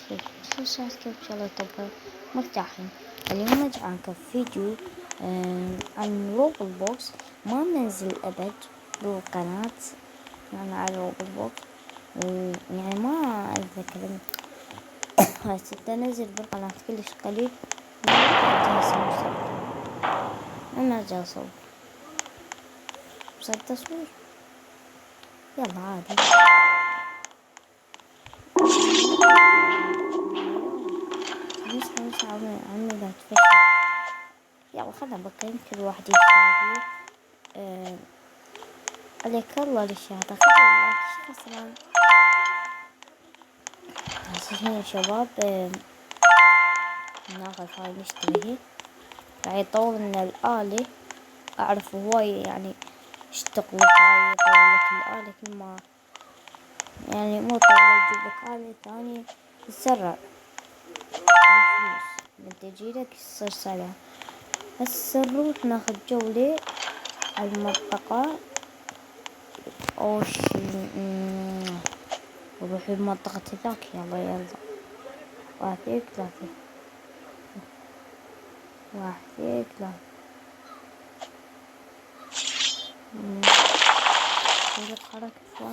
خمس كيف إن شاء الله تبقى مرتاحين. اليوم رجعنا فيديو عن روبل بوكس. ما ننزل أبد بالقناة يعني على روبل بوكس، ويعني ما أتذكر هسه ننزل بالقناة كلش قليل. أنا أرجع أصور بس التصوير يلا عادي. مش عمي لا تفشل. يلا خلنا بقى كل واحد يشاهد. عليك الله للشهادة خلي شو خسران. هسه يا شباب ناخذ هاي نشتريه. راح يطول لنا الآلة. أعرف هواي يعني اشتغل هاي يطول لك الآلة كل ما يعني مو طول يجيب لك آلة ثانية تسرع بفلوس من تجيلك يصير سريع. هسه نروح ناخذ جولة على المنطقة أو نروح لمنطقة ذاك. يلا واحد اثنين ثلاثة. واحد اثنين ثلاثة. خليك حركة فوق.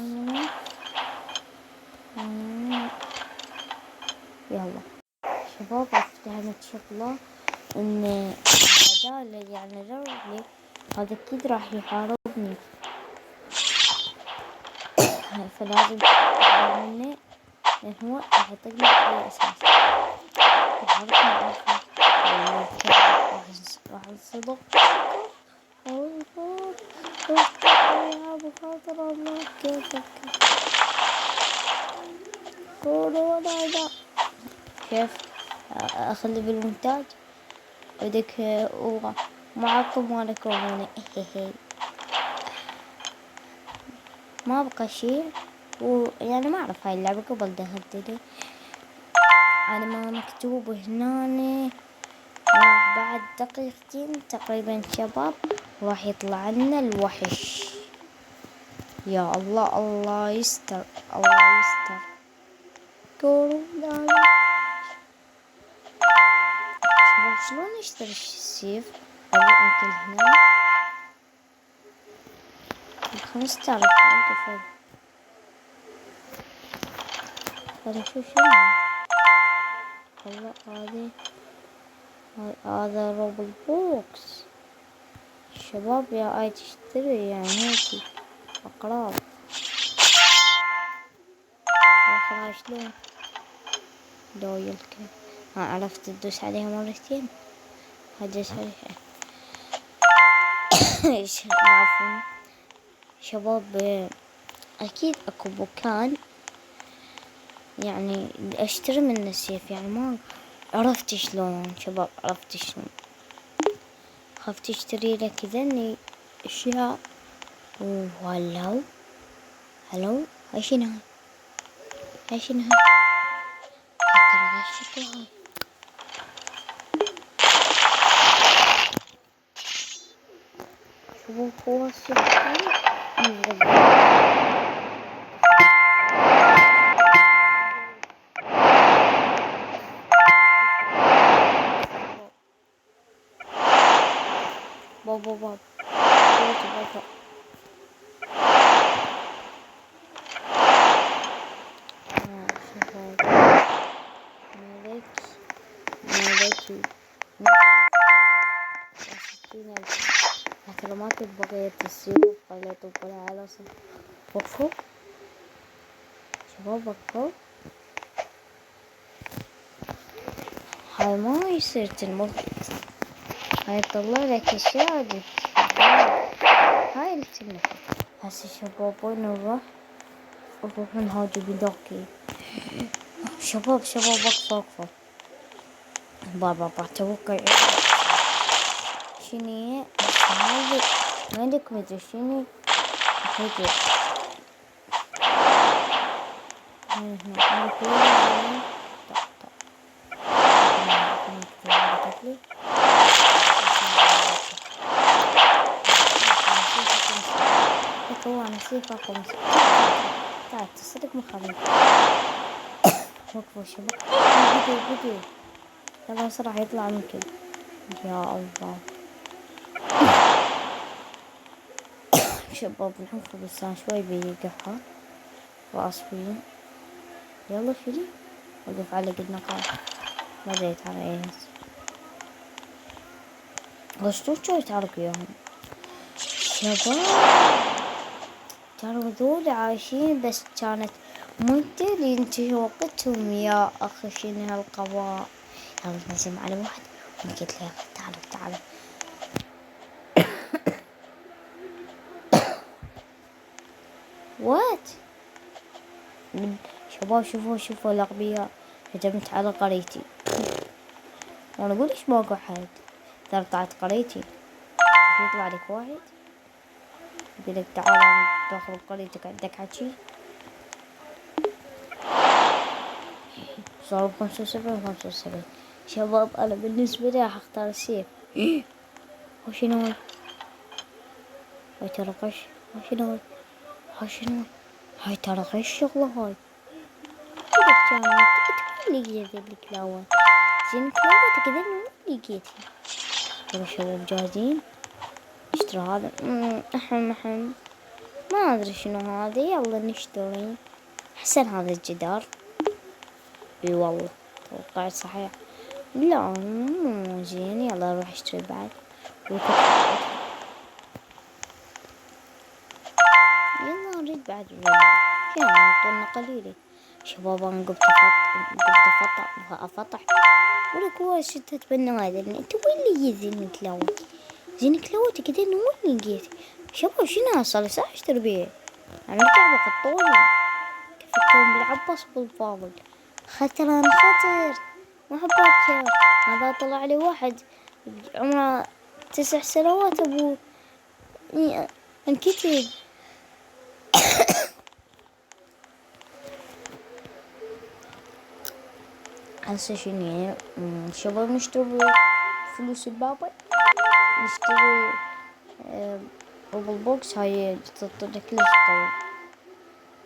يلا شباب افتهمت شغلة ان هذا اللي يعني جربني هذا اكيد راح يحاربني، فلازم احذر منه لان هو راح يطقني بأي اساس. راح انصدق. يا بخاطر الله كيفك كورونا كيف اخلي بالمونتاج بدك ومعكم وانا كورونا. ما بقى شيء ويعني ما اعرف هاي اللعبة قبل دخلت انا ما مكتوب هنا. بعد دقيقتين تقريبا شباب راح يطلع لنا الوحش. يا الله الله يستر الله يستر. كورونا شباب شلون نشتري السيف؟ يمكن هنا 5000 وقف. هذا شو والله هذا روبل بوكس. الشباب يا اي تشتري يعني هيك اقراض. شلون دويلك ما عرفت تدوس عليها مرتين. هدوس عليها. عفوا شباب اكيد اكو مكان يعني اشتري منه السيف. يعني ما عرفت شلون شباب عرفت شلون. خفت اشتري لك كذا اشياء. وهلو هاي شنو هاي شنو هاي ترى غشتها هاي. شوفوا هو السلطان بابا ملكي كلمات بقية السيوف خليته بقولها على صوت. وقفوا شباب وقفوا. هاي ما يصير تنمط. هاي طلع لك الشهادة. هاي اللي تنمط. هسه شباب وين نروح نهاجم بدوكي. شباب وقفوا بابا توقع شنو هذا. ما عندك مدري شنو هيك. هو نسيفكم تعال تصدق مخابئ. وقفوا شباب. بدوا يلا بسرعة يطلع من كده. يا الله شباب نحوفه بس شوي بيقحها واسفين. يلا فيلي وقف على قد نقاط ما زيت على ايس غشتوش شو يتعرق وياهم شباب. كانوا ذول عايشين بس كانت مدة ينتهي وقتهم. يا أخي شنو هالقضاء. يلا نزم على واحد وقلت له تعال وات شباب شوفوا الأغبياء. هجمت على قريتي وانا اقول ايش ماكو حد. ترى طلعت قريتي يطلع لك واحد يقول لك تعال تخرج قريتك عندك حكي. صار 75 شباب. انا بالنسبة لي راح اختار السيف. وشنو هاي ترى غش. وشنو هاي ترى غش شغلة هاي. كذا كان اللي لقيت الكلاوة زين كلاوة كذا اللي لقيتها. يلا شباب جاهزين نشتري هذا. أحم ما أدري شنو هذا. يلا نشتري. أحسن هذا الجدار. اي والله توقعت صحيح. لا مو زين. يلا نروح اشتري بعد. يلا نريد بعد الربع. يلا نعطونا قليلة شباب. انا قمت افطح ولك هو شتت بالنوادر. انت وين اللي زين كلاوتي زين كلاوتي كذا وين لقيت شباب. شنو صار لي ساعة اشتري بيه. انا تعبت الطولي كيف تكون بالعباس بالفاضل. خطر انا خطر ما حباك. هذا طلع لي واحد عمره 9 سنوات ابوه انكتب. هسه شنو يعني شباب نشتري فلوس البابا. نشتري روبل بوكس. هاي تعطينا كلش قوي.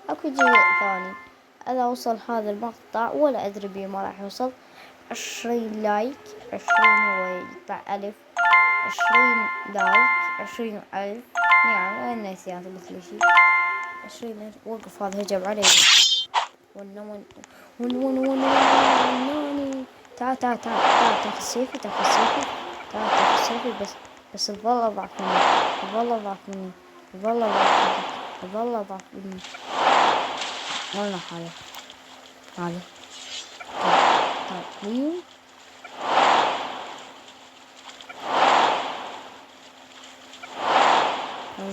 اكو جزء ثاني اذا وصل هذا المقطع ولا ادري بيه ما راح يوصل 20 لايك. 20 هو يطلع الف 20 لايك 20,000 يعني وين نسيات مثل شي 20,000. وقف هذا هجم علي. ون تعال تاخذ سيفي تاخذ سيفي بس تظل اضعف مني تظل اضعف مني. والله هذا تعال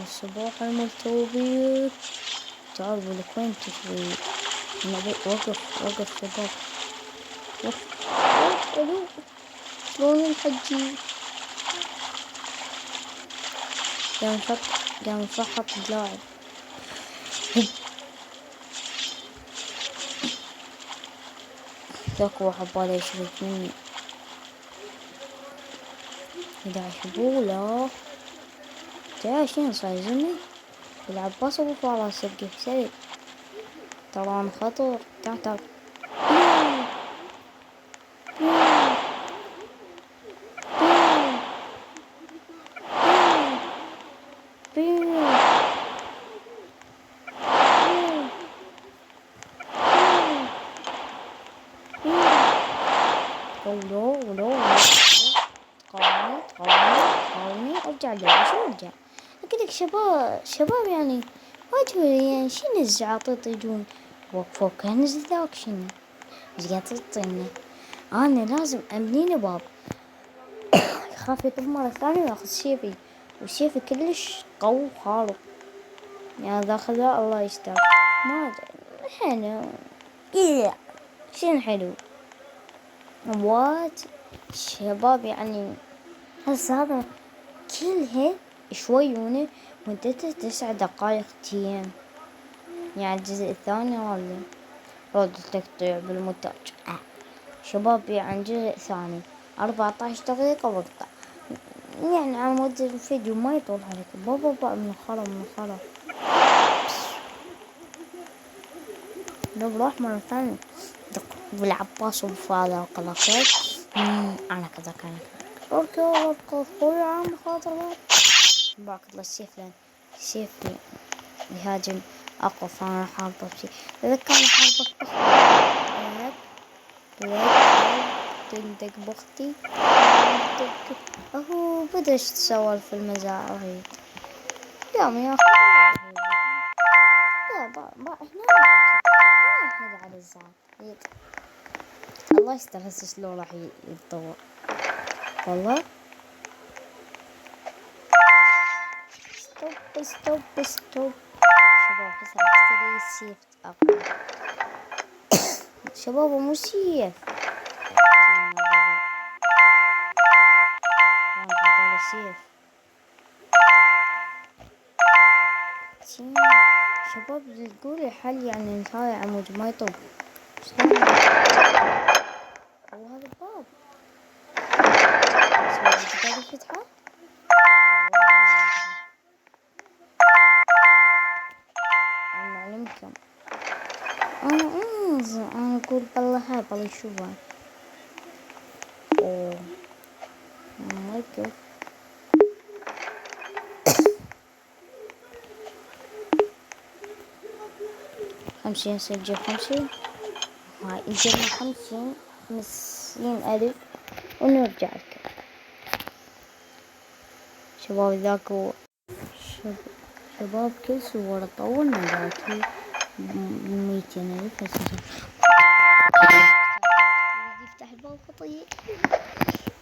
الصباح الملتوبيت. تعال بقولك وين تشوي. وقف شباب. الو شلون الحجي قام يفحط اللاعب. ذاك واحد بالي يشرك مني 11 بولا. تعال شنو صار يزني العباس ابو فراس سقف سريع. ترى انا خطر. تعال قومي ارجع شو ارجع. اكيد شباب يعني واجهوا يعني شنو الزعاطيط يجون وقفوا كان ذاك شنو ايش قاعد تعطينا. انا لازم امنيني باب يخاف يطب مرة ثانية وياخذ سيفي وسيفي كلش قوي وخارق يعني ذا الله يستر. ما حلو شنو حلو وات شباب يعني هسه هذا كلها شويونة مدته 9 دقائق تيم يعني الجزء الثاني ولا رد تقطيع بالمونتاج شباب يعني الجزء الثاني 14 دقيقة وقطع يعني على مود الفيديو ما يطول عليك. بابا من الخلا نروح مرة ثانية والعباس وفاضل وقلاقيل. أنا كذا كان أركض خوي عم خاطر باك الله السيف لين السيف يهاجم أقوى، فأنا حاربه بشي. إذا كان حاربك بأختي تندق بأختي أهو بدأش تسول في المزارع يوم يا أخي. لا هنا هنا على الزعل. الله يستر هسه شلون راح يتطور والله. ستوب شباب، بس راح اشتري السيف اقوى. شباب مو سيف سيف شباب. تقولي حل يعني هاي عمود ما يطب شلون؟ هو هذا الباب تقدر تفتحه؟ أنا علمكم. أنا أقول بالله هاي بالله يشوفها. أوه ما يكف. خمسين سجل 50. هاي جبنا 50 ألف ونرجع لكم شباب. ذاك هو شباب كل صورة طولنا ذاك 200 ألف. يفتح الباب خطية.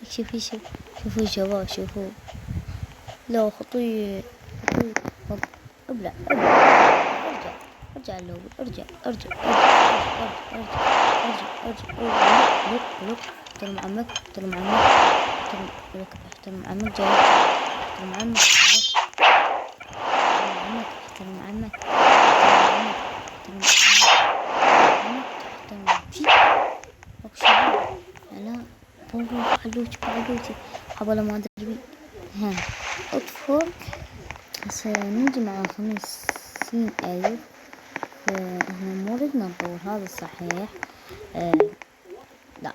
شوفوا شباب شوفوا. لا خطية ابلع ارجع اللوبي. ارجع احترم عمك احترم عمك جاي. احترم عمك لا بابا خلوتي حبلا ما ادري. ها اطفل هسه نجي مع 50 ألف. احنا مو ردنا نطور هذا صحيح. لا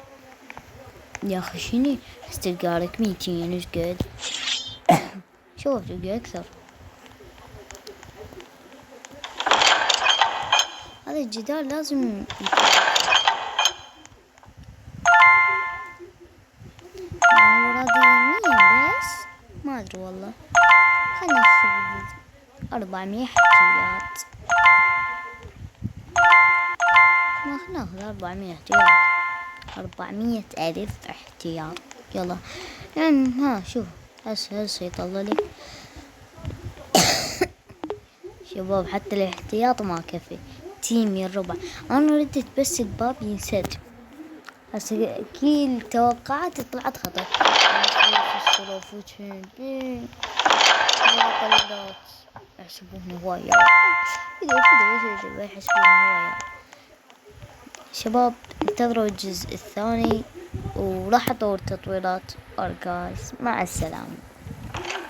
يا اخي شني استلقالك 200 ايش قد. شوف تلقى اكثر. هذا الجدار لازم هو راضي 100 بس ما ادري والله. خلنا نسوي 400 احتياط. ما ناخذ 400 احتياط. 400 ألف احتياط يلا يعني. ها شوف هسه يطلع لي شباب حتى الاحتياط ما كفي. تيمي الربع. انا ردت بس الباب ينسد. هسه كل توقعاتي طلعت خطأ. يحسبوني هواية. إذا يحسبوني هواية. شباب انتظروا الجزء الثاني وراح اطور تطويرات أركاز. مع السلامة.